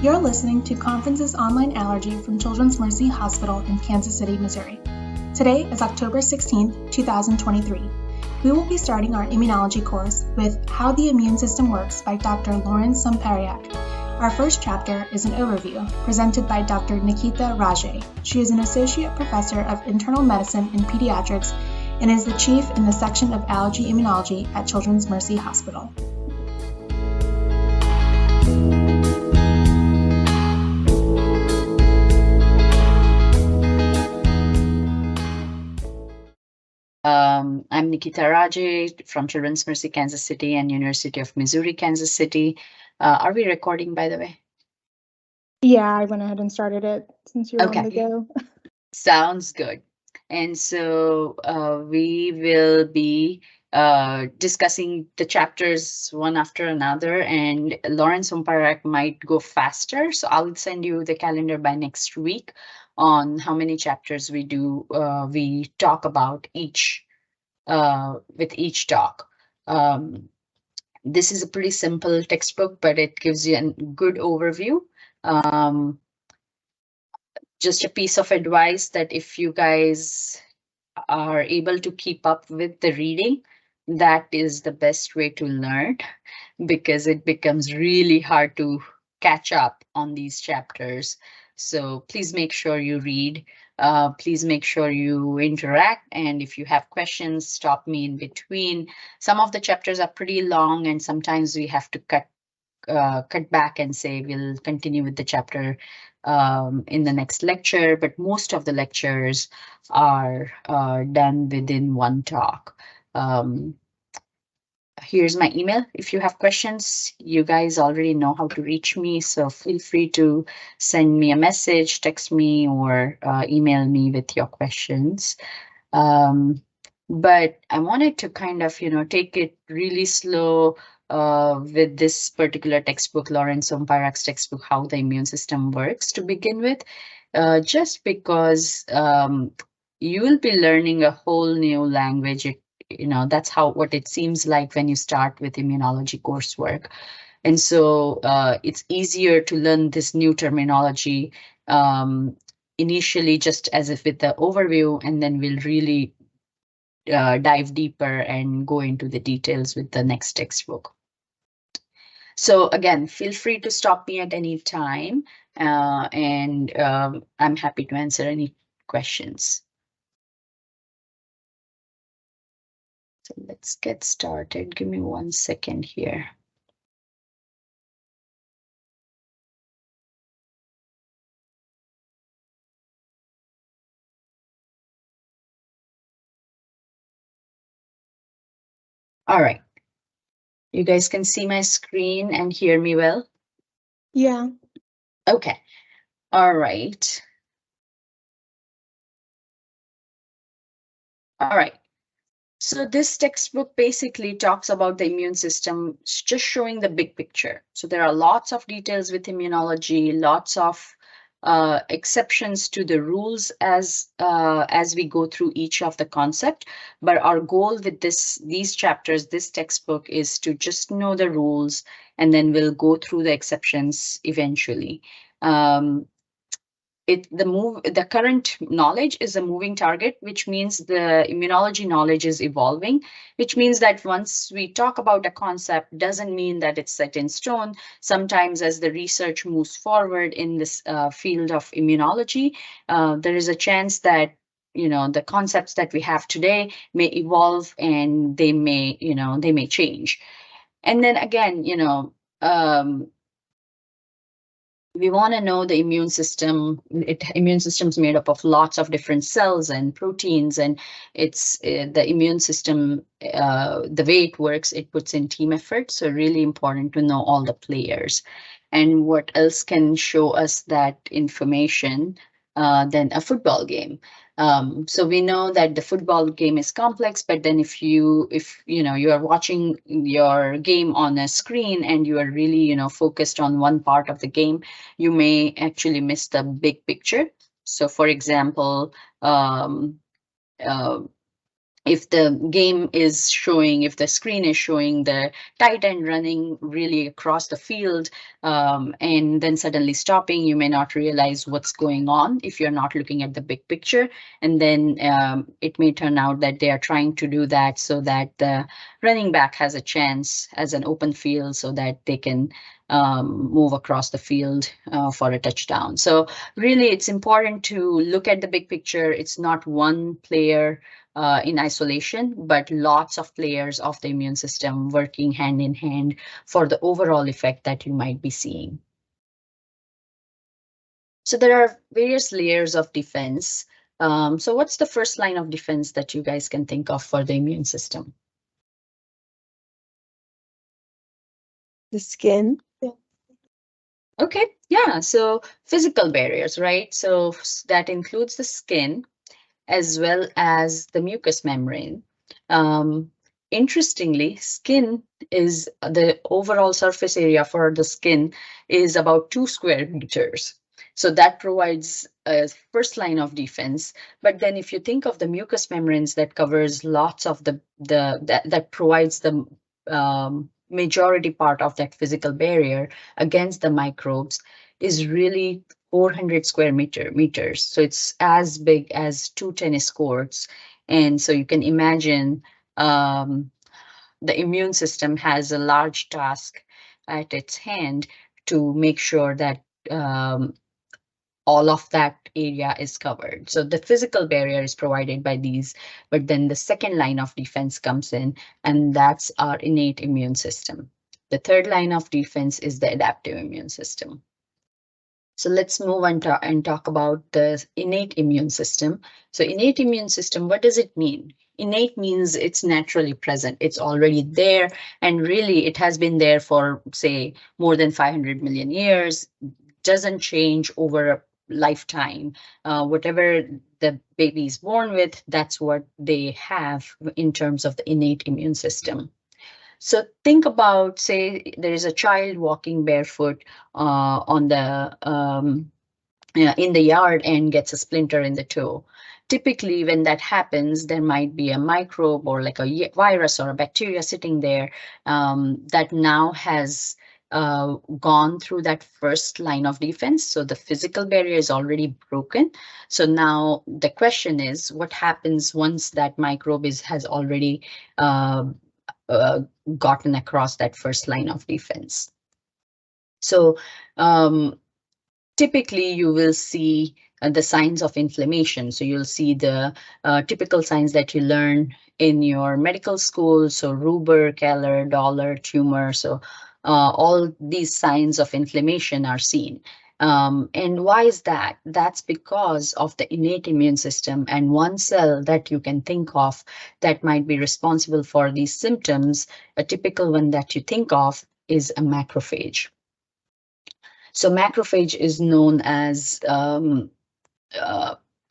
You're listening to Conferences Online Allergy from Children's Mercy Hospital in Kansas City, Missouri. Today is October 16th, 2023. We will be starting our immunology course with How the Immune System Works by Dr. Lauren Sompayrac. Our first chapter is an overview presented by Dr. Nikita Raje. She is an associate professor of internal medicine and pediatrics and is the chief in the section of allergy immunology at Children's Mercy Hospital. I'm Nikita Raje from Children's Mercy Kansas City and University of Missouri Kansas City. Are we recording, by the way? Yeah, I went ahead and started it since you're Okay. on the go. Sounds good. And so we will be discussing the chapters one after another, and Lauren Sompayrac might go faster. So I'll send you the calendar by next week on how many chapters we do. We talk about each with each talk. This is a pretty simple textbook, but it gives you a good overview. Just a piece of advice that if you guys are able to keep up with the reading, that is the best way to learn, because it becomes really hard to catch up on these chapters. So please make sure you read. Please make sure you interact. And if you have questions, stop me in between. Some of the chapters are pretty long, and sometimes we have to cut back and say we'll continue with the chapter in the next lecture, but most of the lectures are done within one talk. Here's my email. If you have questions, you guys already know how to reach me, so feel free to send me a message, text me, or email me with your questions. But I wanted to kind of, take it really slow with this particular textbook, Lauren Sompayrac textbook, How the Immune System Works, to begin with, just because you will be learning a whole new language. That's what it seems like when you start with immunology coursework. And so it's easier to learn this new terminology initially, just as if with the overview, and then we'll really dive deeper and go into the details with the next textbook. So again, feel free to stop me at any time, and I'm happy to answer any questions. So let's get started. Give me 1 second here. All right. You guys can see my screen and hear me well? Yeah. Okay. All right. All right. So this textbook basically talks about the immune system, just showing the big picture. So there are lots of details with immunology, lots of exceptions to the rules as we go through each of the concept. But our goal with these chapters, this textbook, is to just know the rules, and then we'll go through the exceptions eventually. The current knowledge is a moving target, which means the immunology knowledge is evolving, which means that once we talk about a concept, doesn't mean that it's set in stone. Sometimes as the research moves forward in this field of immunology, there is a chance that the concepts that we have today may evolve, and they may change. And then again, we want to know the immune system. Immune system's made up of lots of different cells and proteins, and it's the immune system, the way it works, it puts in team effort. So really important to know all the players. And what else can show us that information than a football game? So we know that the football game is complex, but then if you are watching your game on a screen and you are really focused on one part of the game, you may actually miss the big picture. So for example, if the game is showing, if the screen is showing the tight end running really across the field, and then suddenly stopping, you may not realize what's going on if you're not looking at the big picture. And then it may turn out that they are trying to do that so that the running back has a chance as an open field so that they can move across the field for a touchdown. So really, it's important to look at the big picture. It's not one player in isolation, but lots of players of the immune system working hand in hand for the overall effect that you might be seeing. So there are various layers of defense. So what's the first line of defense that you guys can think of for the immune system? The skin. Okay, yeah, so physical barriers, right? So that includes the skin, as well as the mucous membrane. Um, Interestingly, skin is the overall surface area for the skin is about 2 square meters. So that provides a first line of defense. But then if you think of the mucous membranes that covers lots of that provides the majority part of that physical barrier against the microbes is really 400 square meters. So it's as big as 2 tennis courts. And so you can imagine um, the immune system has a large task at its hand to make sure that all of that area is covered. So the physical barrier is provided by these, but then the second line of defense comes in, and that's our innate immune system. The third line of defense is the adaptive immune system. So let's move on and talk about the innate immune system. So innate immune system, what does it mean? Innate means it's naturally present. It's already there. And really, it has been there for, say, more than 500 million years. Doesn't change over a lifetime. Whatever the baby is born with, that's what they have in terms of the innate immune system. So think about, say, there is a child walking barefoot on the in the yard and gets a splinter in the toe. Typically, when that happens, there might be a microbe or like a virus or a bacteria sitting there that now has gone through that first line of defense. So the physical barrier is already broken. So now the question is, what happens once that microbe has already uh, uh, gotten across that first line of defense? So typically you will see the signs of inflammation. So you'll see the typical signs that you learn in your medical school. So rubor, Keller, Dollar, tumor. So all these signs of inflammation are seen. And why is that? That's because of the innate immune system. And one cell that you can think of that might be responsible for these symptoms, a typical one that you think of is a macrophage. So macrophage is known as a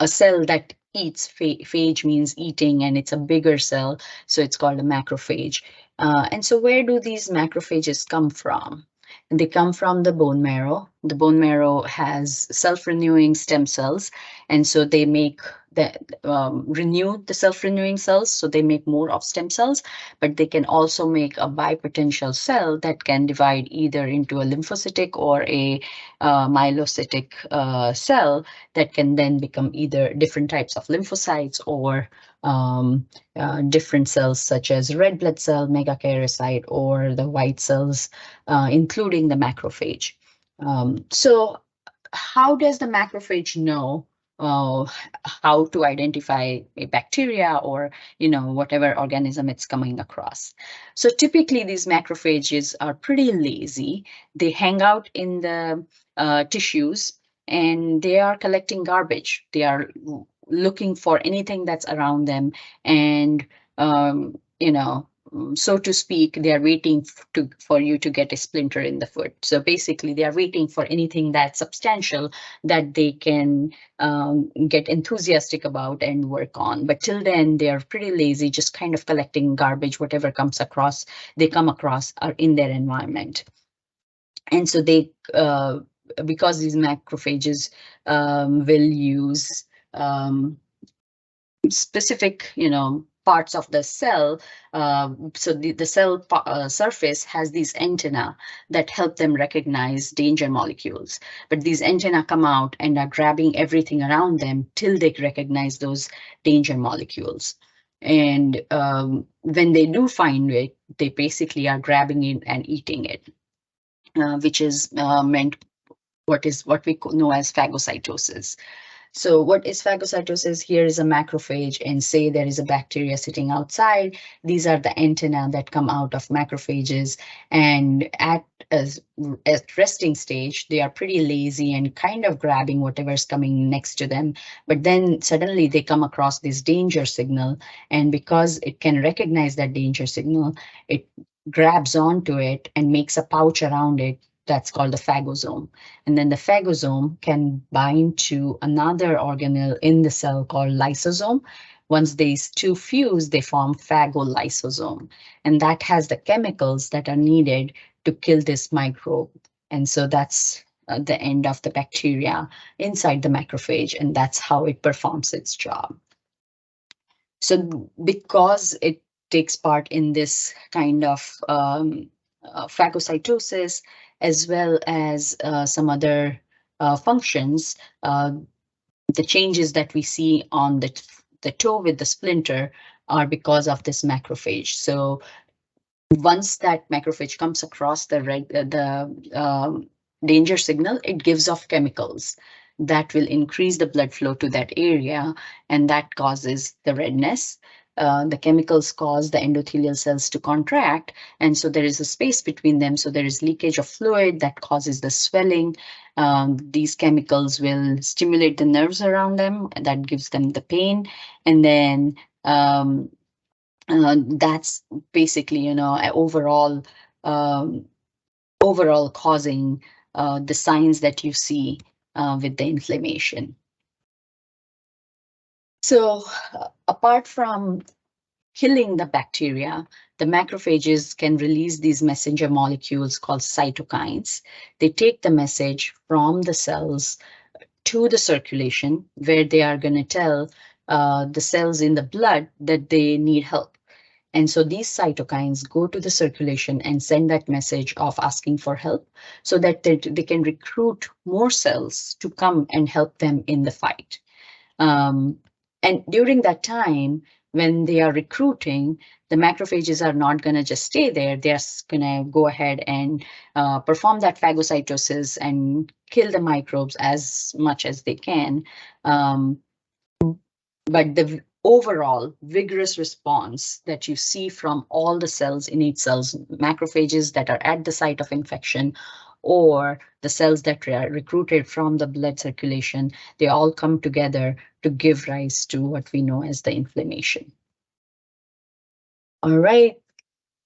cell that eats. Phage means eating, and it's a bigger cell, so it's called a macrophage. And so where do these macrophages come from? They come from the bone marrow. The bone marrow has self-renewing stem cells, and so they make the renew the self-renewing cells, so they make more of stem cells, but they can also make a bipotential cell that can divide either into a lymphocytic or a myelocytic cell that can then become either different types of lymphocytes or different cells such as red blood cell, megakaryocyte, or the white cells, including the macrophage. So how does the macrophage know how to identify a bacteria or whatever organism it's coming across? So typically these macrophages are pretty lazy. They hang out in the tissues and they are collecting garbage. They are looking for anything that's around them, and so to speak, they are waiting for you to get a splinter in the foot. So basically, they are waiting for anything that's substantial that they can get enthusiastic about and work on. But till then, they are pretty lazy, just kind of collecting garbage, whatever they come across are in their environment. And so they, because these macrophages will use specific, parts of the cell. So the cell surface has these antenna that help them recognize danger molecules. But these antenna come out and are grabbing everything around them till they recognize those danger molecules. And when they do find it, they basically are grabbing it and eating it, which is meant what we know as phagocytosis. So what is phagocytosis? Here is a macrophage, and say there is a bacteria sitting outside. These are the antennae that come out of macrophages, and at resting stage, they are pretty lazy and kind of grabbing whatever's coming next to them. But then suddenly they come across this danger signal, and because it can recognize that danger signal, it grabs onto it and makes a pouch around it. That's called the phagosome. And then the phagosome can bind to another organelle in the cell called lysosome. Once these two fuse, they form phagolysosome. And that has the chemicals that are needed to kill this microbe. And so that's the end of the bacteria inside the macrophage, and that's how it performs its job. So because it takes part in this kind of phagocytosis, as well as some other functions, the changes that we see on the toe with the splinter are because of this macrophage. So once that macrophage comes across the danger signal, it gives off chemicals that will increase the blood flow to that area, and that causes the redness. The chemicals cause the endothelial cells to contract, and so there is a space between them. So there is leakage of fluid that causes the swelling. These chemicals will stimulate the nerves around them, and that gives them the pain. And then that's basically, overall causing the signs that you see with the inflammation. So apart from killing the bacteria, the macrophages can release these messenger molecules called cytokines. They take the message from the cells to the circulation, where they are going to tell the cells in the blood that they need help. And so these cytokines go to the circulation and send that message of asking for help, so that they can recruit more cells to come and help them in the fight. And during that time, when they are recruiting, the macrophages are not going to just stay there. They're going to go ahead and perform that phagocytosis and kill the microbes as much as they can. But the overall vigorous response that you see from all the cells, innate cells, macrophages that are at the site of infection, or the cells that are recruited from the blood circulation, they all come together to give rise to what we know as the inflammation. All right.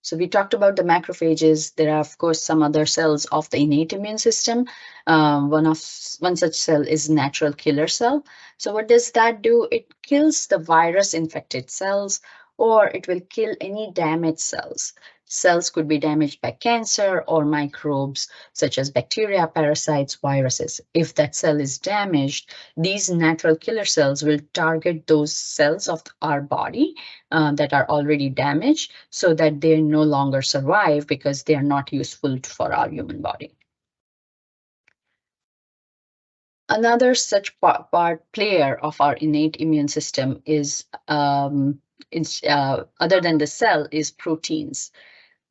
So we talked about the macrophages. There are, of course, some other cells of the innate immune system. One such cell is natural killer cell. So what does that do? It kills the virus infected cells, or it will kill any damaged cells. Cells could be damaged by cancer or microbes such as bacteria, parasites, viruses. If that cell is damaged, these natural killer cells will target those cells of our body that are already damaged, so that they no longer survive because they are not useful for our human body. Another such player of our innate immune system is, other than the cell, is proteins.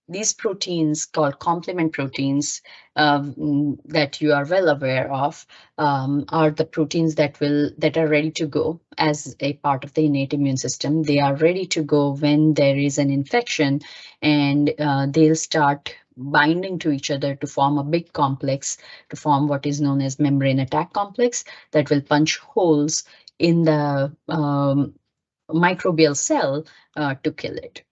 These proteins, called complement proteins, that you are well aware of, are the proteins that are ready to go as a part of the innate immune system. They are ready to go when there is an infection, and they'll start binding to each other to form a big complex, to form what is known as membrane attack complex, that will punch holes in the microbial cell to kill it.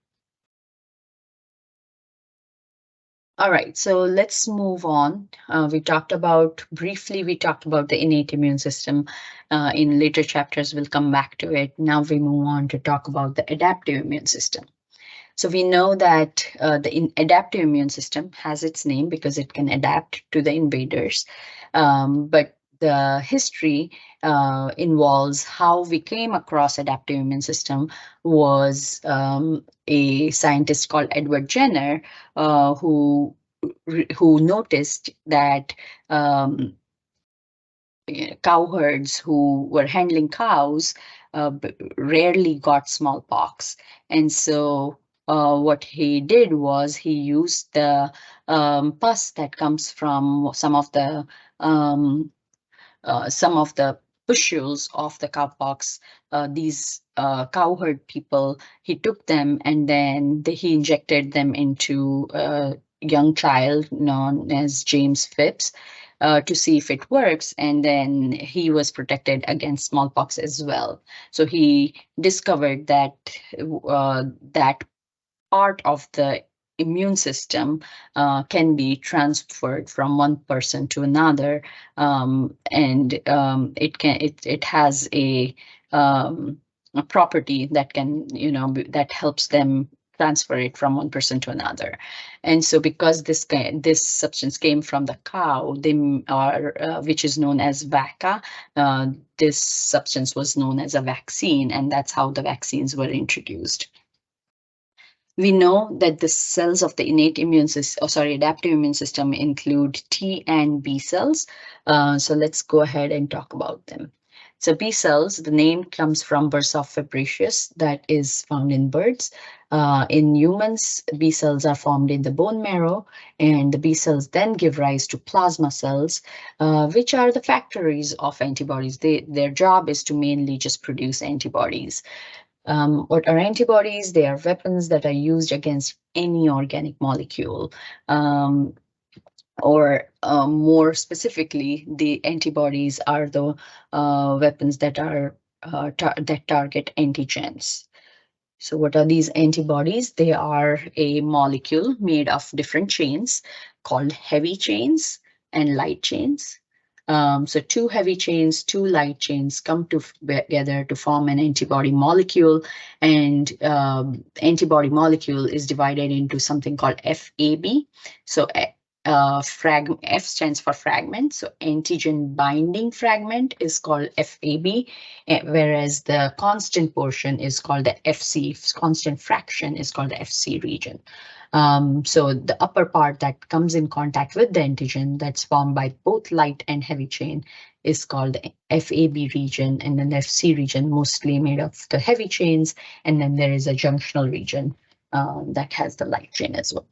All right, so let's move on. We talked about the innate immune system. In later chapters, we'll come back to it. Now we move on to talk about the adaptive immune system. So we know that the adaptive immune system has its name because it can adapt to the invaders. But the history involves how we came across adaptive immune system was a scientist called Edward Jenner who noticed that cowherds who were handling cows rarely got smallpox. And so what he did was he used the pus that comes from some of the pustules of the cowpox. These cowherd people, he took them and then he injected them into a young child known as James Phipps to see if it works. And then he was protected against smallpox as well. So he discovered that that part of the immune system can be transferred from one person to another, and it has a property that can that helps them transfer it from one person to another. And so because this substance came from the cow, they are which is known as vaca, this substance was known as a vaccine, and that's how the vaccines were introduced. We know that the cells of the innate immune system, adaptive immune system include T and B cells. So let's go ahead and talk about them. So B cells, the name comes from bursa fabricius that is found in birds. In humans, B cells are formed in the bone marrow, and the B cells then give rise to plasma cells, which are the factories of antibodies. Their job is to mainly just produce antibodies. What are antibodies? They are weapons that are used against any organic molecule. Or more specifically, the antibodies are the weapons that are that target antigens. So what are these antibodies? They are a molecule made of different chains called heavy chains and light chains. So two heavy chains, two light chains come together to form an antibody molecule, and antibody molecule is divided into something called FAB. So F stands for fragment. So antigen binding fragment is called FAB, whereas the constant portion is called the FC, constant fraction is called the FC region. So the upper part that comes in contact with the antigen that's formed by both light and heavy chain is called the FAB region, and then the FC region mostly made of the heavy chains, and then there is a junctional region that has the light chain as well.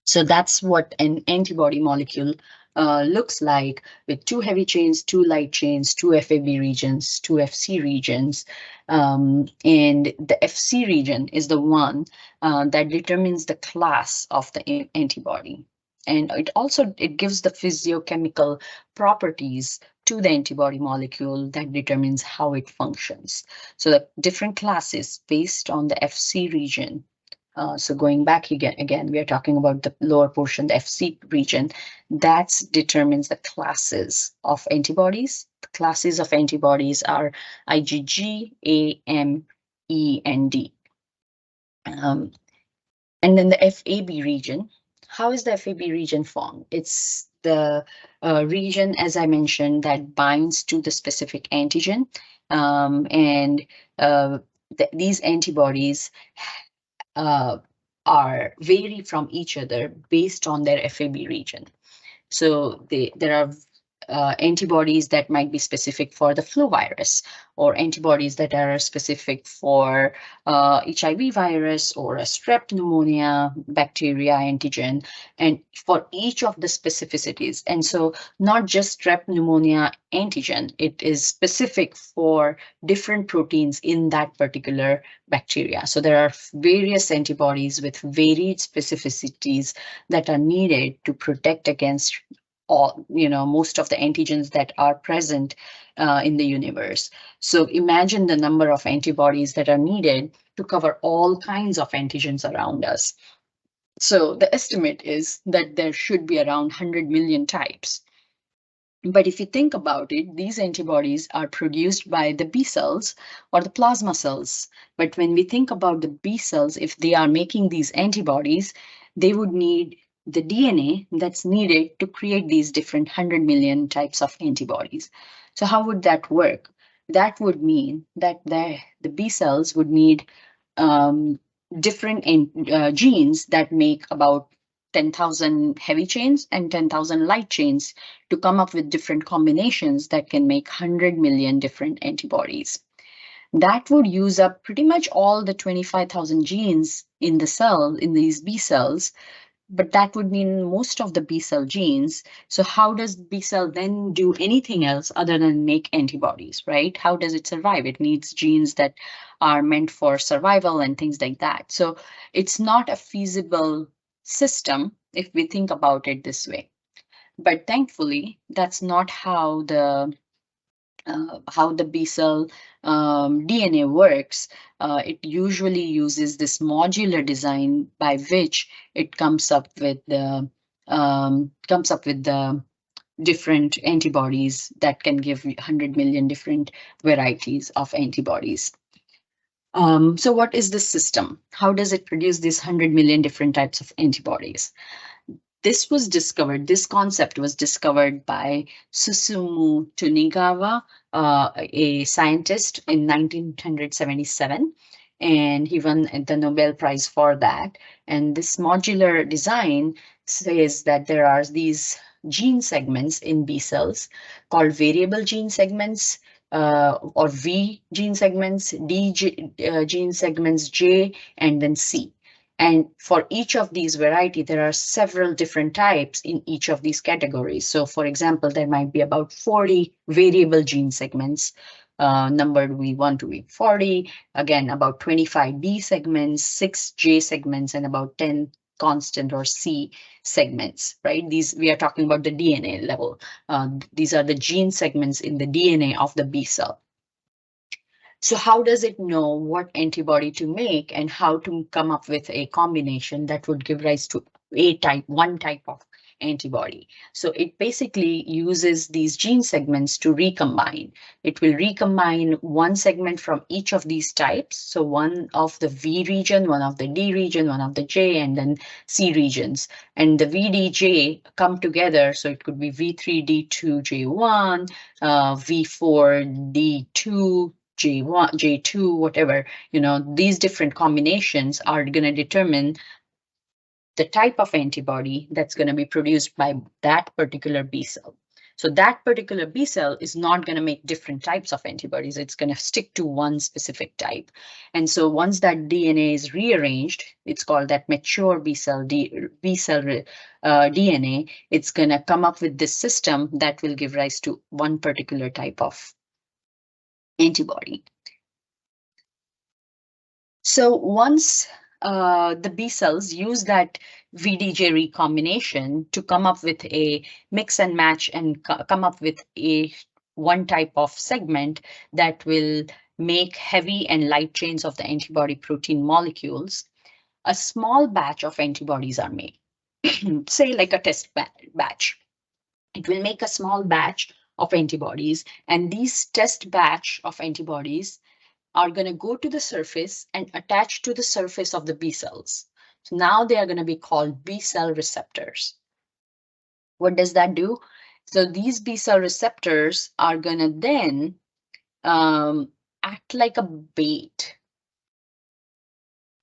So that's what an antibody molecule looks like, with two heavy chains, two light chains, two FAB regions, two FC regions. And the FC region is the one that determines the class of the antibody. And it gives the physiochemical properties to the antibody molecule that determines how it functions. So the different classes based on the FC region. So going back again, we are talking about the lower portion, the FC region, that determines the classes of antibodies. The classes of antibodies are IgG, A, M, E, and D. And then the FAB region. How is the FAB region formed? It's the region, as I mentioned, that binds to the specific antigen. These antibodies are vary from each other based on their FAB region. So there are antibodies that might be specific for the flu virus, or antibodies that are specific for HIV virus or a strep pneumonia bacteria antigen, and for each of the specificities. And so not just strep pneumonia antigen, it is specific for different proteins in that particular bacteria. So there are various antibodies with varied specificities that are needed to protect against most of the antigens that are present in the universe. So imagine the number of antibodies that are needed to cover all kinds of antigens around us. So the estimate is that there should be around 100 million types. But if you think about it, these antibodies are produced by the B cells or the plasma cells. But when we think about the B cells, if they are making these antibodies, they would need the DNA that's needed to create these different 100 million types of antibodies. So how would that work? That would mean that the B cells would need different genes that make about 10,000 heavy chains and 10,000 light chains to come up with different combinations that can make 100 million different antibodies. That would use up pretty much all the 25,000 genes in the cell, in these B cells, but that would mean most of the B cell genes. So how does B cell then do anything else other than make antibodies, right? How does it survive? It needs genes that are meant for survival and things like that. So it's not a feasible system if we think about it this way. But thankfully, that's not how the B cell DNA works. It usually uses this modular design by which it comes up with the different antibodies that can give 100 million different varieties of antibodies. So what is this system? How does it produce these 100 million different types of antibodies? This concept was discovered by Susumu Tunigawa, a scientist in 1977, and he won the Nobel Prize for that. And this modular design says that there are these gene segments in B cells called variable gene segments, or V gene segments, D gene segments, J, and then C. And for each of these variety, there are several different types in each of these categories. So for example, there might be about 40 variable gene segments, numbered V1 to V40, again, about 25 D segments, 6 J segments, and about 10 constant or C segments, right? These, we are talking about the DNA level. These are the gene segments in the DNA of the B cell. So how does it know what antibody to make and how to come up with a combination that would give rise to one type of antibody? So it basically uses these gene segments to recombine. It will recombine one segment from each of these types. So one of the V region, one of the D region, one of the J, and then C regions. And the VDJ come together. So it could be V3D2J1, V4D2, J1, J2, whatever, these different combinations are going to determine the type of antibody that's going to be produced by that particular B cell. So that particular B cell is not going to make different types of antibodies. It's going to stick to one specific type. And so once that DNA is rearranged, it's called that mature B cell DNA. It's going to come up with this system that will give rise to one particular type of antibody. So once the B cells use that VDJ recombination to come up with a mix and match and come up with one type of segment that will make heavy and light chains of the antibody protein molecules, a small batch of antibodies are made, say like a test batch. It will make a small batch of antibodies, and these test batch of antibodies are going to go to the surface and attach to the surface of the B cells. So now they are going to be called B cell receptors. What does that do? So these B cell receptors are going to then act like a bait.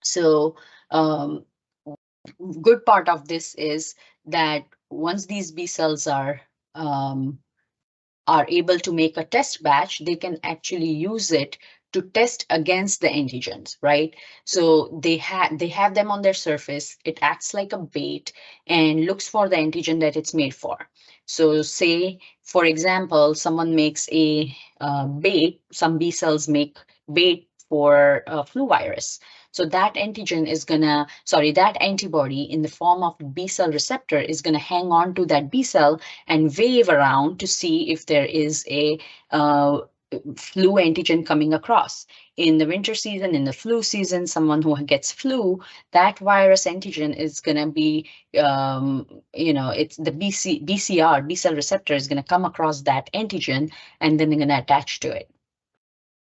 So good part of this is that once these B cells are able to make a test batch, they can actually use it to test against the antigens, right? So they have them on their surface. It acts like a bait and looks for the antigen that it's made for. So say, for example, someone makes a bait, some B cells make bait for a flu virus. So that antigen is that antibody in the form of B cell receptor is gonna hang on to that B cell and wave around to see if there is a flu antigen coming across. In the winter season, in the flu season, someone who gets flu, that virus antigen is going to be, it's the BCR, B cell receptor is going to come across that antigen, and then they're going to attach to it.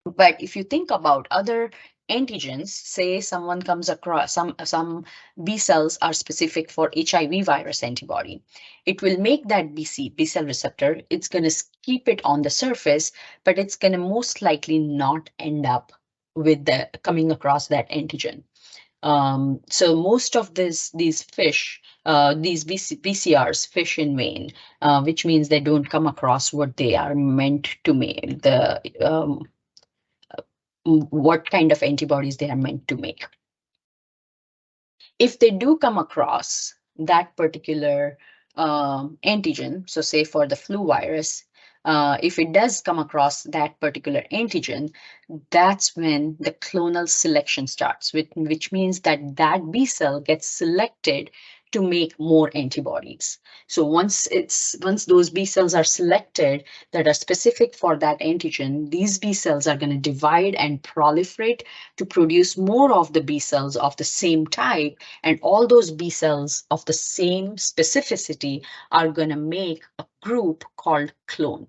But if you think about other antigens, say someone comes across some B cells are specific for HIV virus antibody. It will make that B cell receptor. It's going to keep it on the surface, but it's going to most likely not end up with the coming across that antigen. So most of these fish, these BCRs, fish in vein, which means they don't come across what they are meant to make, what kind of antibodies they are meant to make. If they do come across that particular antigen, so say for the flu virus, if it does come across that particular antigen, that's when the clonal selection starts, which means that that B cell gets selected to make more antibodies. So once those B cells are selected that are specific for that antigen, these B cells are going to divide and proliferate to produce more of the B cells of the same type, and all those B cells of the same specificity are going to make a group called clone.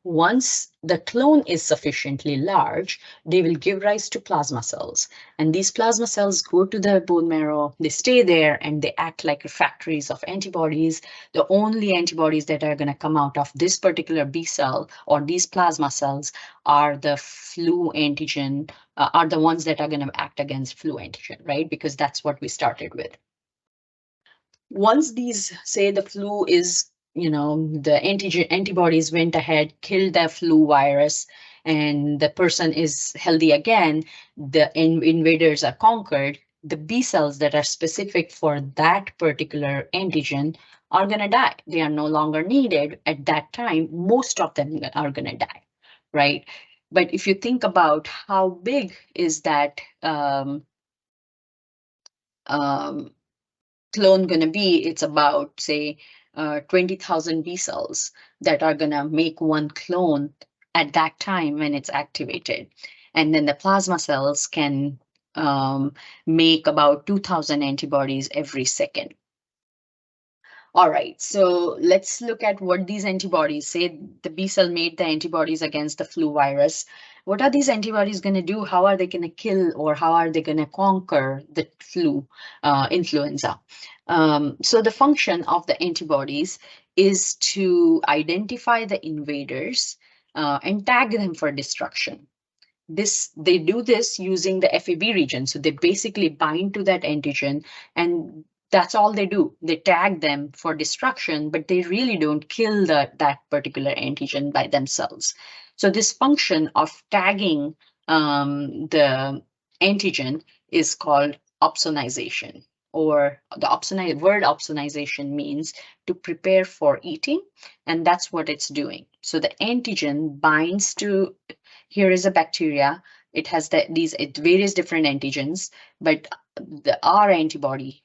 Once the clone is sufficiently large, they will give rise to plasma cells. And these plasma cells go to the bone marrow, they stay there, and they act like factories of antibodies. The only antibodies that are going to come out of this particular B cell or these plasma cells are the flu antigen, are the ones that are going to act against flu antigen, right? Because that's what we started with. Once these, say the flu is, the antibodies went ahead, killed the flu virus, and the person is healthy again, the invaders are conquered, the B cells that are specific for that particular antigen are going to die. They are no longer needed at that time. Most of them are going to die, right? But if you think about how big is that clone going to be, it's about, say, 20,000 B cells that are going to make one clone at that time when it's activated. And then the plasma cells can make about 2,000 antibodies every second. All right, so let's look at what these antibodies, say the B cell made the antibodies against the flu virus. What are these antibodies going to do? How are they going to kill, or how are they going to conquer the flu, influenza? So the function of the antibodies is to identify the invaders and tag them for destruction. They do this using the FAB region. So they basically bind to that antigen, and that's all they do. They tag them for destruction, but they really don't kill that particular antigen by themselves. So this function of tagging the antigen is called opsonization, or the word opsonization means to prepare for eating, and that's what it's doing. So the antigen binds to, here is a bacteria. It has these various different antigens, but our antibody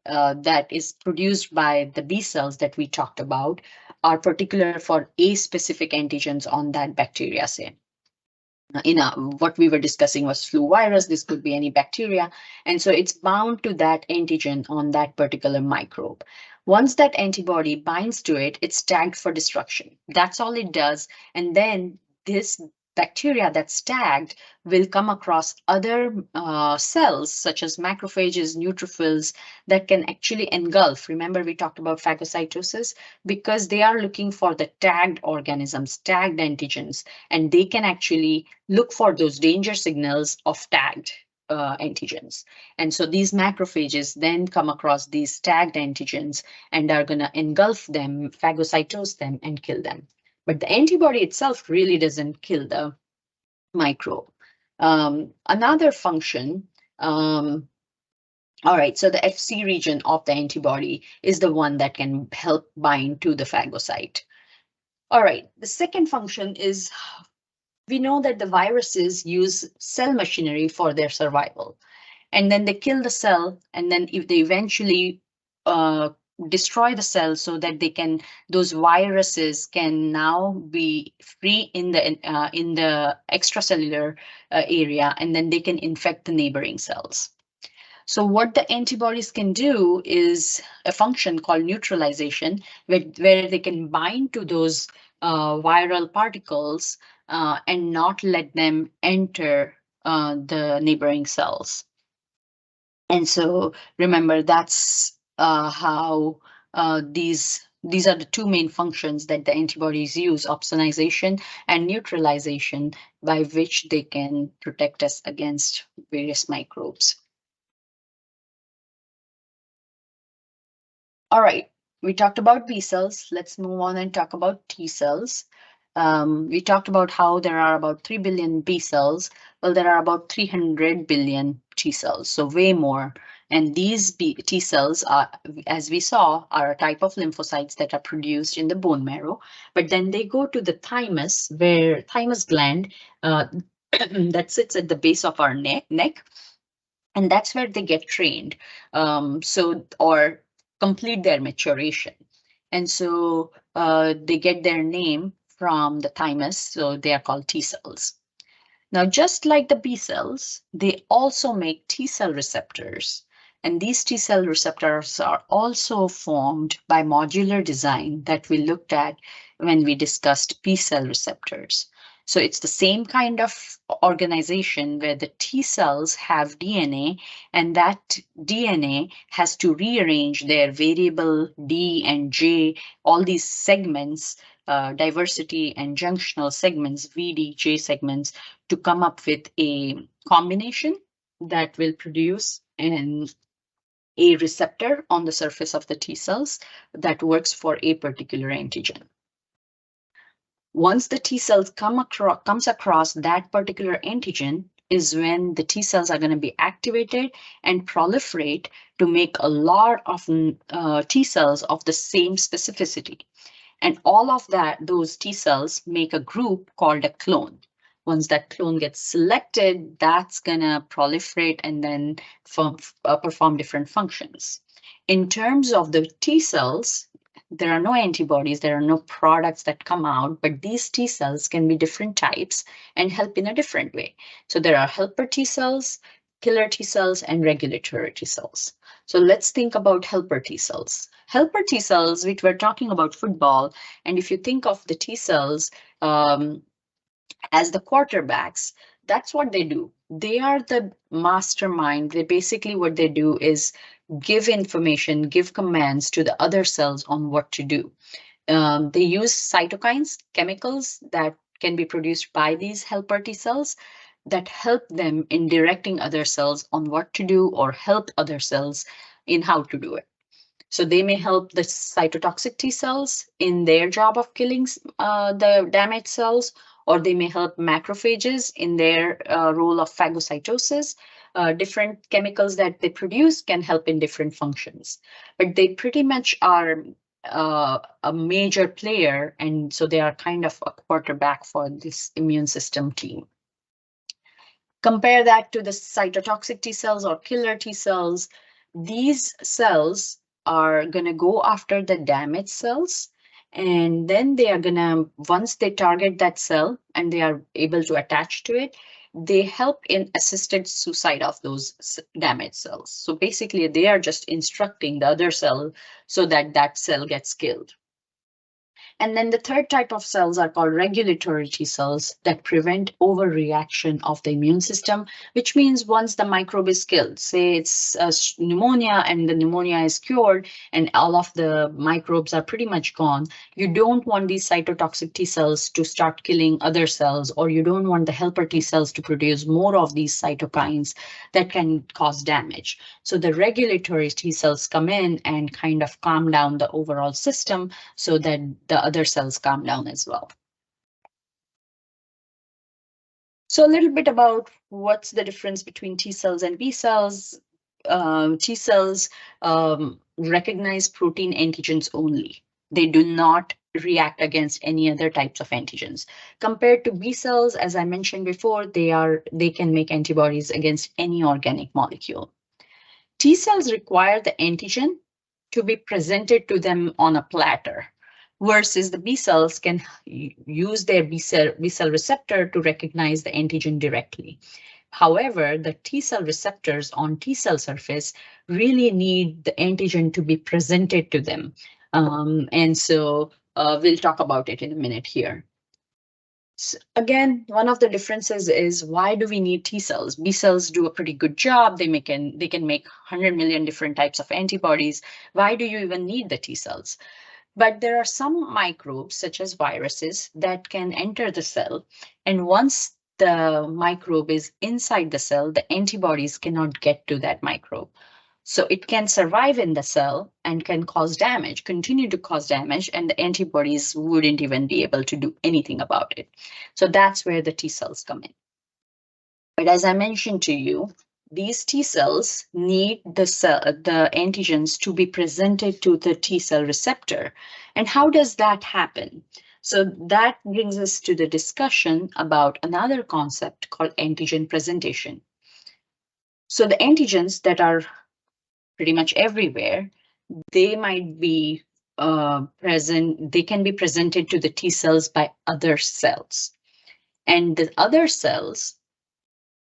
that is produced by the B cells that we talked about are particular for a specific antigens on that bacteria, say. What we were discussing was flu virus. This could be any bacteria. And so it's bound to that antigen on that particular microbe. Once that antibody binds to it, it's tagged for destruction. That's all it does. And then this bacteria that's tagged will come across other cells, such as macrophages, neutrophils, that can actually engulf. Remember, we talked about phagocytosis, because they are looking for the tagged organisms, tagged antigens, and they can actually look for those danger signals of tagged antigens. And so these macrophages then come across these tagged antigens and are going to engulf them, phagocytose them, and kill them. But the antibody itself really doesn't kill the microbe. Another function, all right, so the Fc region of the antibody is the one that can help bind to the phagocyte. All right, the second function is, we know that the viruses use cell machinery for their survival. And then they kill the cell, and then if they eventually destroy the cell so that those viruses can now be free in the extracellular area, and then they can infect the neighboring cells. So what the antibodies can do is a function called neutralization, where they can bind to those viral particles and not let them enter the neighboring cells. And so remember, that's how these are the two main functions that the antibodies use: opsonization and neutralization, by which they can protect us against various microbes. All right, we talked about B cells. Let's move on and talk about T cells. We talked about how there are about 3 billion B cells. Well, there are about 300 billion T cells, so way more. And these T cells, are, as we saw, are a type of lymphocytes that are produced in the bone marrow. But then they go to the thymus, where thymus gland that sits at the base of our neck, and that's where they get trained, or complete their maturation. And so they get their name from the thymus, so they are called T cells. Now, just like the B cells, they also make T cell receptors. And these T cell receptors are also formed by modular design that we looked at when we discussed B cell receptors. So it's the same kind of organization where the T cells have DNA, and that DNA has to rearrange their variable D and J, all these segments, diversity and junctional segments, VDJ segments, to come up with a combination that will produce a receptor on the surface of the T cells that works for a particular antigen. Once the T cells comes across that particular antigen is when the T cells are going to be activated and proliferate to make a lot of T cells of the same specificity. And all of those T cells make a group called a clone. Once that clone gets selected, that's gonna proliferate and then perform different functions. In terms of the T cells, there are no antibodies, there are no products that come out, but these T cells can be different types and help in a different way. So there are helper T cells, killer T cells, and regulatory T cells. So let's think about helper T cells. Helper T cells, which we're talking about football, and if you think of the T cells as the quarterbacks, that's what they do. They are the mastermind. They basically, what they do is give information, give commands to the other cells on what to do. They use cytokines, chemicals that can be produced by these helper T cells that help them in directing other cells on what to do or help other cells in how to do it. So they may help the cytotoxic T cells in their job of killing the damaged cells, or they may help macrophages in their role of phagocytosis. Different chemicals that they produce can help in different functions, but they pretty much are a major player, and so they are kind of a quarterback for this immune system team. Compare that to the cytotoxic T cells or killer T cells. These cells are going to go after the damaged cells, and then they are going to, once they target that cell and they are able to attach to it, they help in assisted suicide of those damaged cells. So basically, they are just instructing the other cell so that that cell gets killed. And then the third type of cells are called regulatory T cells that prevent overreaction of the immune system, which means once the microbe is killed, say it's pneumonia and the pneumonia is cured and all of the microbes are pretty much gone, you don't want these cytotoxic T cells to start killing other cells, or you don't want the helper T cells to produce more of these cytokines that can cause damage. So the regulatory T cells come in and kind of calm down the overall system so that the other cells calm down as well. So a little bit about what's the difference between T cells and B cells. T cells recognize protein antigens only. They do not react against any other types of antigens. Compared to B cells, as I mentioned before, they can make antibodies against any organic molecule. T cells require the antigen to be presented to them on a platter, versus the B cells can use their B cell receptor to recognize the antigen directly. However, the T cell receptors on T cell surface really need the antigen to be presented to them. And so we'll talk about it in a minute here. Again, one of the differences is, why do we need T cells? B cells do a pretty good job. They can make 100 million different types of antibodies. Why do you even need the T cells? But there are some microbes, such as viruses, that can enter the cell. And once the microbe is inside the cell, the antibodies cannot get to that microbe. So it can survive in the cell and can cause damage, continue to cause damage, and the antibodies wouldn't even be able to do anything about it. So that's where the T cells come in. But as I mentioned to you, these T cells need the antigens to be presented to the T cell receptor. And how does that happen? So that brings us to the discussion about another concept called antigen presentation. So the antigens that are pretty much everywhere, they might be they can be presented to the T cells by other cells. And the other cells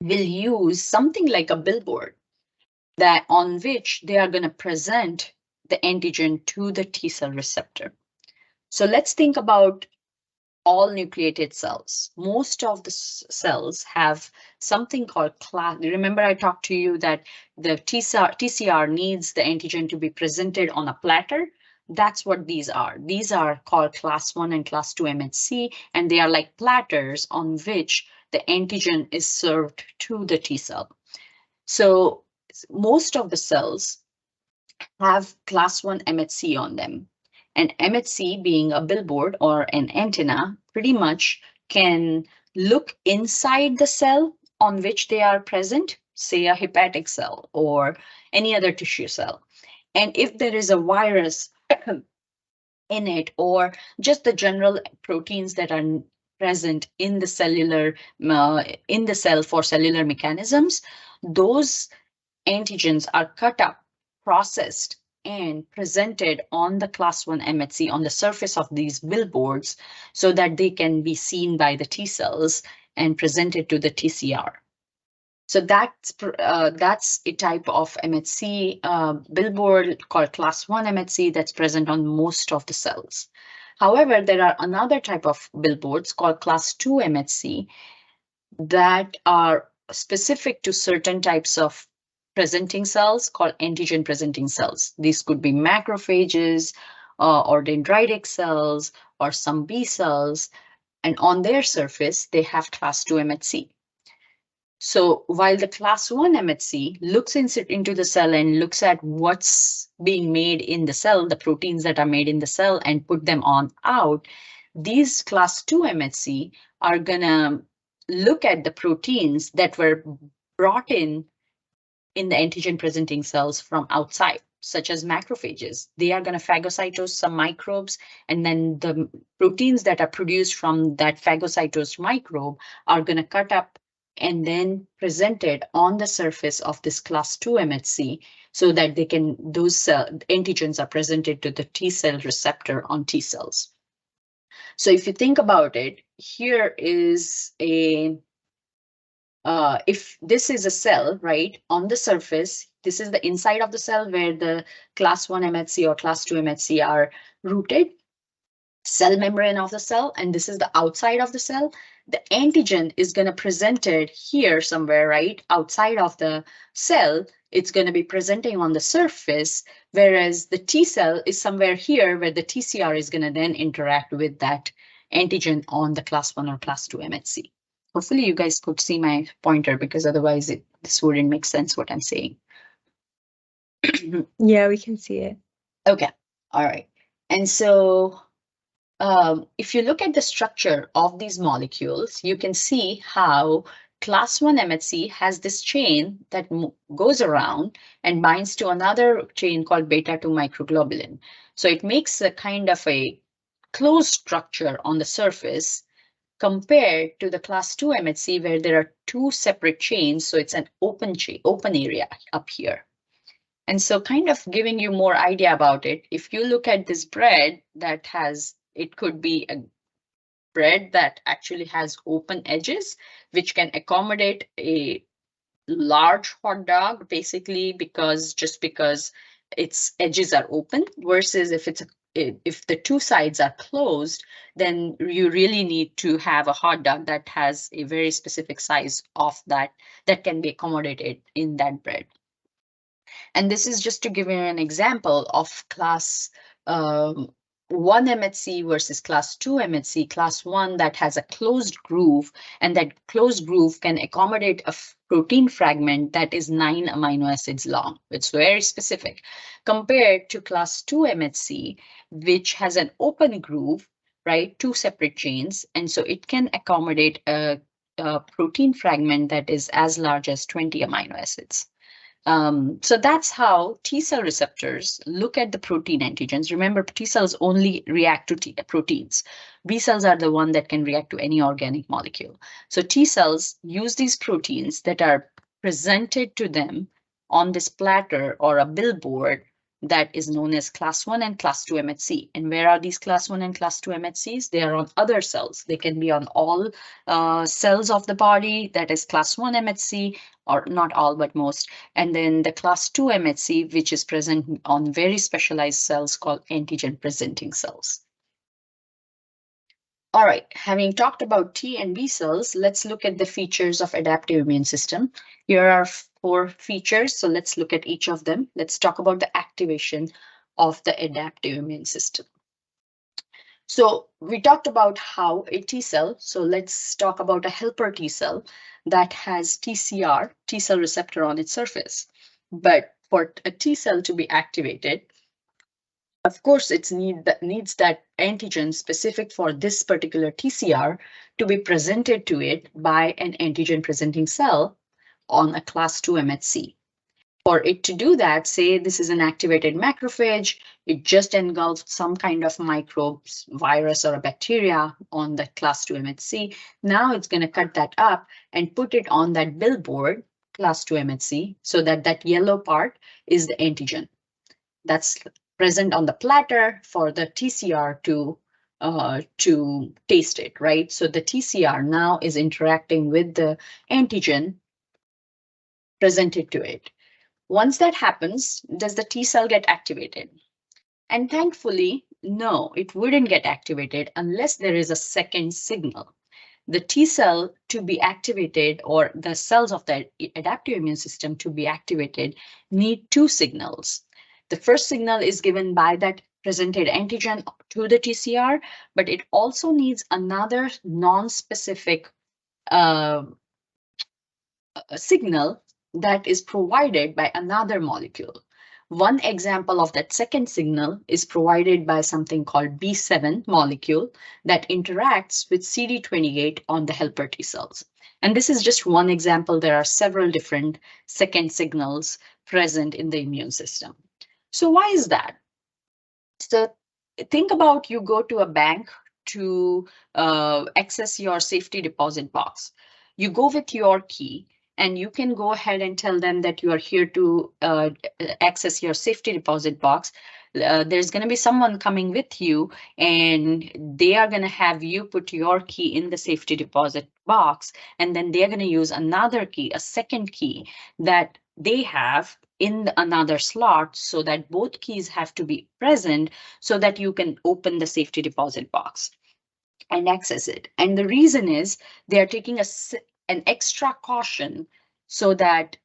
will use something like a billboard that on which they are going to present the antigen to the T cell receptor. So let's think about all nucleated cells. Most of the cells have something called class. Remember, I talked to you that the TCR needs the antigen to be presented on a platter. That's what these are. These are called class 1 and class 2 MHC, and they are like platters on which the antigen is served to the T cell. So most of the cells have class 1 MHC on them. And MHC, being a billboard or an antenna, pretty much can look inside the cell on which they are present, say a hepatic cell or any other tissue cell. And if there is a virus in it, or just the general proteins that are present in the in the cell for cellular mechanisms, those antigens are cut up, processed, and presented on the class 1 MHC on the surface of these billboards so that they can be seen by the T cells and presented to the TCR. So that's a type of MHC billboard called class 1 MHC that's present on most of the cells. However, there are another type of billboards called class 2 MHC that are specific to certain types of presenting cells called antigen presenting cells. These could be macrophages or dendritic cells or some B cells, and on their surface, they have class 2 MHC. So while the class 1 MHC looks into the cell and looks at what's being made in the cell, the proteins that are made in the cell, and put them on out, these class 2 MHC are gonna look at the proteins that were brought in the antigen presenting cells from outside, such as macrophages. They are going to phagocytose some microbes, and then the proteins that are produced from that phagocytosed microbe are going to cut up and then presented on the surface of this class 2 MHC so that those antigens are presented to the T cell receptor on T cells. So if you think about it, here is if this is a cell, right, on the surface, this is the inside of the cell where the class 1 MHC or class 2 MHC are rooted, cell membrane of the cell, and this is the outside of the cell. The antigen is going to presented here somewhere, right, outside of the cell. It's going to be presenting on the surface, whereas the T cell is somewhere here where the TCR is going to then interact with that antigen on the class 1 or class 2 MHC. Hopefully you guys could see my pointer, because otherwise this wouldn't make sense what I'm saying. Yeah, we can see it. Okay, all right. And so if you look at the structure of these molecules, you can see how class 1 MHC has this chain that goes around and binds to another chain called beta-2 microglobulin. So it makes a kind of a closed structure on the surface, compared to the class 2 MHC where there are two separate chains. So it's an open area up here. And so kind of giving you more idea about it, if you look at this bread that it could be a bread that actually has open edges, which can accommodate a large hot dog, basically because its edges are open, versus if it's if the two sides are closed, then you really need to have a hot dog that has a very specific size of that can be accommodated in that bread. And this is just to give you an example of class 1 MHC versus class 2 MHC. Class 1 that has a closed groove, and that closed groove can accommodate a protein fragment that is 9 amino acids long. It's very specific, compared to class 2 MHC, which has an open groove, right? 2 separate chains, and so it can accommodate a protein fragment that is as large as 20 amino acids. So that's how T cell receptors look at the protein antigens. Remember, T cells only react to proteins. B cells are the one that can react to any organic molecule. So T cells use these proteins that are presented to them on this platter or a billboard that is known as class 1 and class 2 MHC. And where are these class 1 and class 2 MHCs? They are on other cells. They can be on all cells of the body, that is class 1 MHC, or not all, but most. And then the class 2 MHC, which is present on very specialized cells called antigen presenting cells. All right, having talked about T and B cells, let's look at the features of adaptive immune system. Here are 4 features, so let's look at each of them. Let's talk about the activation of the adaptive immune system. So we talked about how a T cell, so let's talk about a helper T cell that has TCR, T cell receptor on its surface. But for a T cell to be activated, of course, it needs that antigen specific for this particular TCR to be presented to it by an antigen presenting cell on a class 2 MHC. For it to do that, say this is an activated macrophage, it just engulfed some kind of microbes, virus or a bacteria on the class 2 MHC. Now it's going to cut that up and put it on that billboard, class 2 MHC, so that that yellow part is the antigen that's present on the platter for the TCR to taste it, right? So the TCR now is interacting with the antigen presented to it. Once that happens, does the T cell get activated? And thankfully, no, it wouldn't get activated unless there is a second signal. The T cell to be activated, or the cells of the adaptive immune system to be activated, need 2 signals. The first signal is given by that presented antigen to the TCR, but it also needs another non-specific signal that is provided by another molecule. One example of that second signal is provided by something called B7 molecule that interacts with CD28 on the helper T cells. And this is just one example. There are several different second signals present in the immune system. So why is that? So think about, you go to a bank to access your safety deposit box. You go with your key, and you can go ahead and tell them that you are here to access your safety deposit box. There's going to be someone coming with you, and they are going to have you put your key in the safety deposit box, and then they're going to use another key, a second key that they have in another slot, so that both keys have to be present so that you can open the safety deposit box and access it. And the reason is they are taking an extra caution so that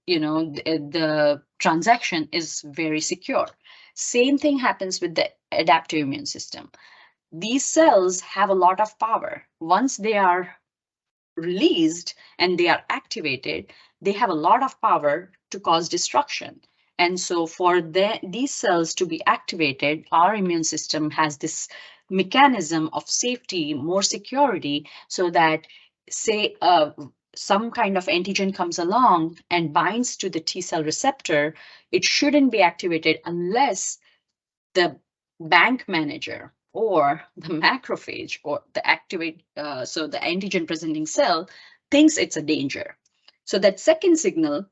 you know the transaction is very secure. Same thing happens with the adaptive immune system. These cells have a lot of power. Once they are released and they are activated, they have a lot of power to cause destruction. And so for these cells to be activated, our immune system has this mechanism of safety, more security, so that, say, some kind of antigen comes along and binds to the T cell receptor, it shouldn't be activated unless the bank manager or the macrophage or the so the antigen presenting cell thinks it's a danger. So that second signal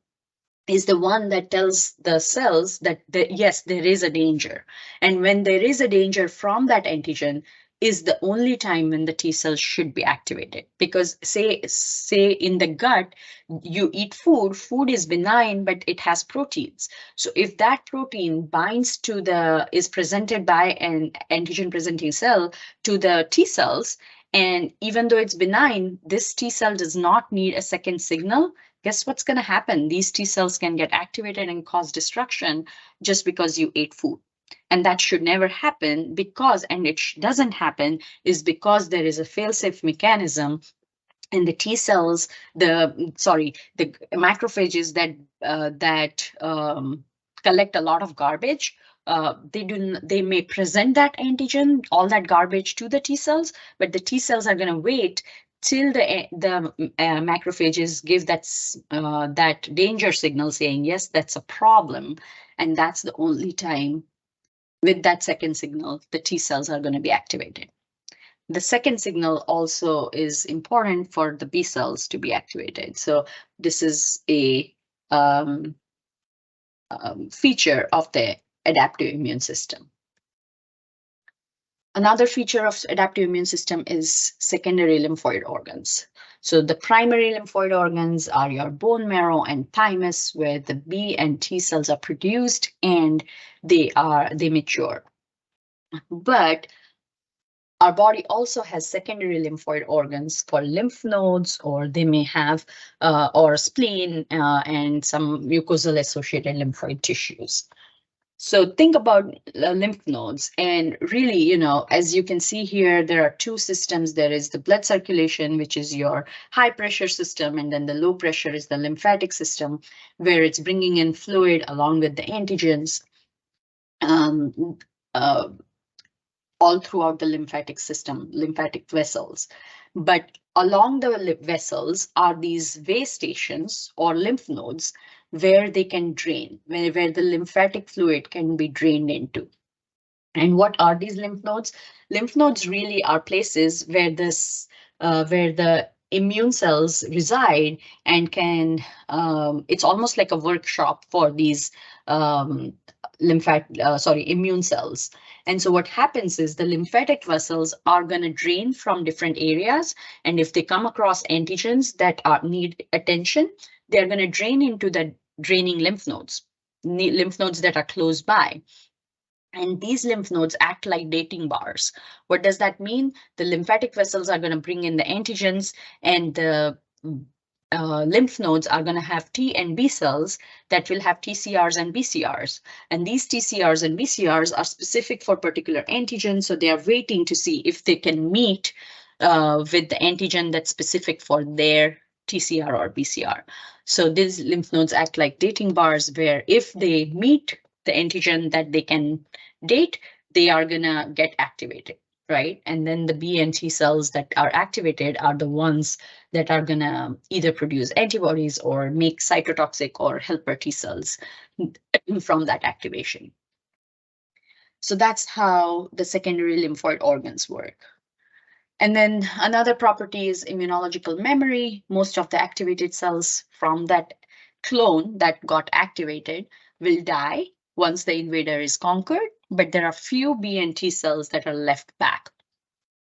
is the one that tells the cells that yes, there is a danger. And when there is a danger from that antigen, is the only time when the T cells should be activated. Because say in the gut, you eat food, food is benign, but it has proteins. So if that protein binds to is presented by an antigen presenting cell to the T cells, and even though it's benign, this T cell does not need a second signal. Guess what's going to happen? These T cells can get activated and cause destruction just because you ate food. And that should never happen because, and it doesn't happen, is because there is a fail-safe mechanism, and the T cells, the macrophages that collect a lot of garbage, they may present that antigen, all that garbage, to the T cells, but the T cells are going to wait till the macrophages give that danger signal saying, yes, that's a problem, and that's the only time with that second signal the T cells are going to be activated. The second signal also is important for the B cells to be activated. So this is a feature of the adaptive immune system. Another feature of adaptive immune system is secondary lymphoid organs. So the primary lymphoid organs are your bone marrow and thymus, where the B and T cells are produced and they mature. But our body also has secondary lymphoid organs for lymph nodes, or they may have or spleen and some mucosal associated lymphoid tissues. So think about lymph nodes, and really, as you can see here, there are two systems. There is the blood circulation, which is your high pressure system, and then the low pressure is the lymphatic system, where it's bringing in fluid along with the antigens all throughout the lymphatic system, lymphatic vessels. But along the vessels are these way stations or lymph nodes where they can drain, where the lymphatic fluid can be drained into. And what are these lymph nodes? Lymph nodes really are places where the immune cells reside and can, it's almost like a workshop for these immune cells. And so what happens is the lymphatic vessels are going to drain from different areas. And if they come across antigens that need attention, they're going to drain into the draining lymph nodes that are close by. And these lymph nodes act like dating bars. What does that mean? The lymphatic vessels are going to bring in the antigens, and the lymph nodes are going to have T and B cells that will have TCRs and BCRs. And these TCRs and BCRs are specific for particular antigens, so they are waiting to see if they can meet with the antigen that's specific for their TCR or BCR. So these lymph nodes act like dating bars, where if they meet the antigen that they can date, they are gonna get activated, right? And then the B and T cells that are activated are the ones that are gonna either produce antibodies or make cytotoxic or helper T cells from that activation. So that's how the secondary lymphoid organs work. And then another property is immunological memory. Most of the activated cells from that clone that got activated will die once the invader is conquered, but there are few B and T cells that are left back.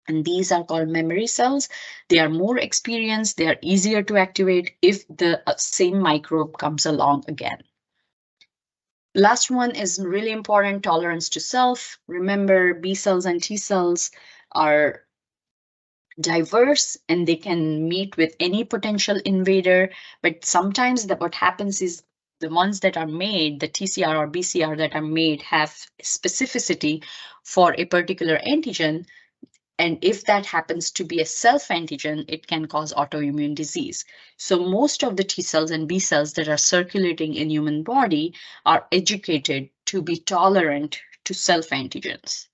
And these are called memory cells. They are more experienced. They are easier to activate if the same microbe comes along again. Last one is really important, tolerance to self. Remember, B cells and T cells are diverse and they can meet with any potential invader, but sometimes what happens is the ones that are made, the TCR or BCR that are made, have specificity for a particular antigen. And if that happens to be a self-antigen, it can cause autoimmune disease. So most of the T cells and B cells that are circulating in human body are educated to be tolerant to self-antigens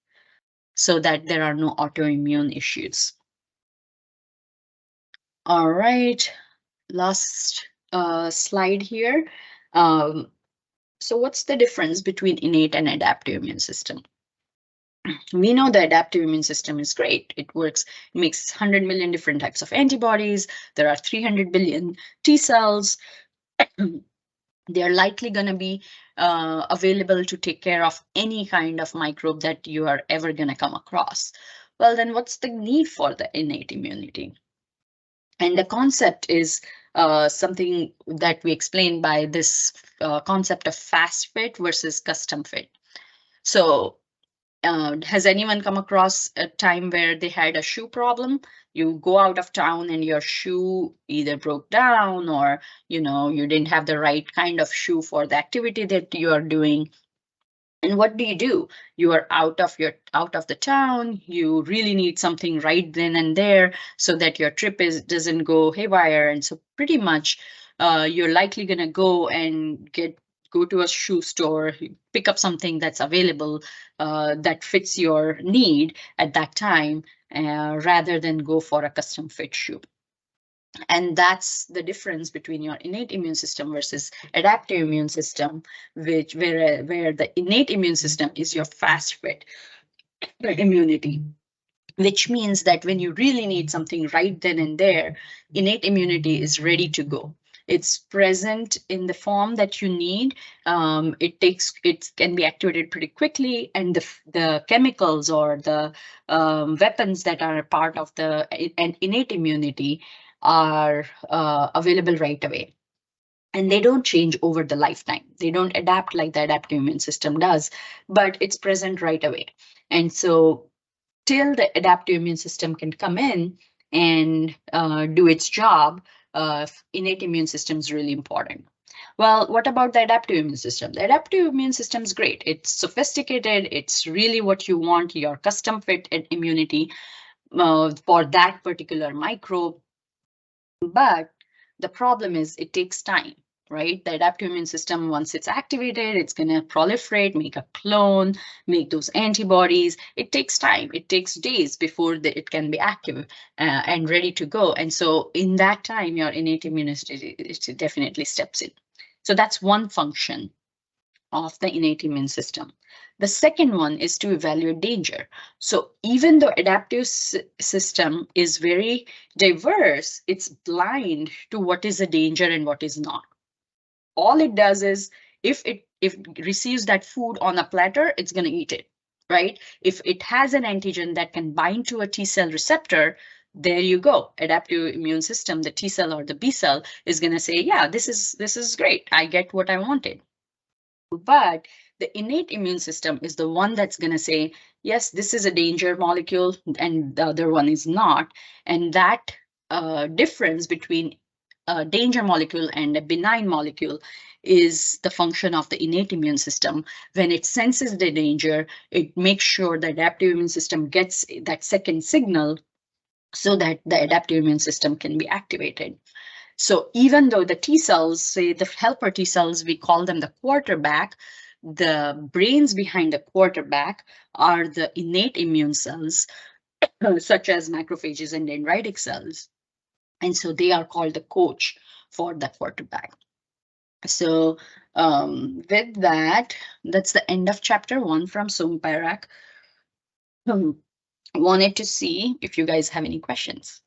so that there are no autoimmune issues. All right, last slide here. So what's the difference between innate and adaptive immune system? We know the adaptive immune system is great. It works, it makes 100 million different types of antibodies. There are 300 billion T cells. They are likely going to be available to take care of any kind of microbe that you are ever going to come across. Well, then what's the need for the innate immunity? And the concept is something that we explain by this concept of fast fit versus custom fit. So has anyone come across a time where they had a shoe problem? You go out of town and your shoe either broke down, or you didn't have the right kind of shoe for the activity that you are doing. And what do? You are out of the town. You really need something right then and there so that your trip doesn't go haywire. And so pretty much you're likely gonna go and go to a shoe store, pick up something that's available that fits your need at that time, rather than go for a custom fit shoe. And that's the difference between your innate immune system versus adaptive immune system, where the innate immune system is your fast fit immunity, which means that when you really need something right then and there, innate immunity is ready to go. It's present in the form that you need. It can be activated pretty quickly, and the chemicals or the weapons that are a part of the innate immunity are available right away. And they don't change over the lifetime. They don't adapt like the adaptive immune system does, but it's present right away. And so till the adaptive immune system can come in and do its job, innate immune system is really important. Well, what about the adaptive immune system? The adaptive immune system is great. It's sophisticated. It's really what you want, your custom fit immunity for that particular microbe. But the problem is it takes time, right? The adaptive immune system, once it's activated, it's going to proliferate, make a clone, make those antibodies. It takes time. It takes days before it can be active and ready to go. And so in that time, your innate immunity definitely steps in. So that's one function of the innate immune system. The second one is to evaluate danger. So even though adaptive system is very diverse, it's blind to what is a danger and what is not. All it does is if it receives that food on a platter, it's going to eat it, right? If it has an antigen that can bind to a T cell receptor, there you go. Adaptive immune system, the T cell or the B cell, is going to say, yeah, this is great. I get what I wanted. But the innate immune system is the one that's going to say, yes, this is a danger molecule and the other one is not. And that difference between a danger molecule and a benign molecule is the function of the innate immune system. When it senses the danger, it makes sure the adaptive immune system gets that second signal so that the adaptive immune system can be activated. So even though the T cells, say the helper T cells, we call them the quarterback, the brains behind the quarterback are the innate immune cells, such as macrophages and dendritic cells. And so they are called the coach for the quarterback. So with that, that's the end of chapter 1 from Sompayrac. Wanted to see if you guys have any questions.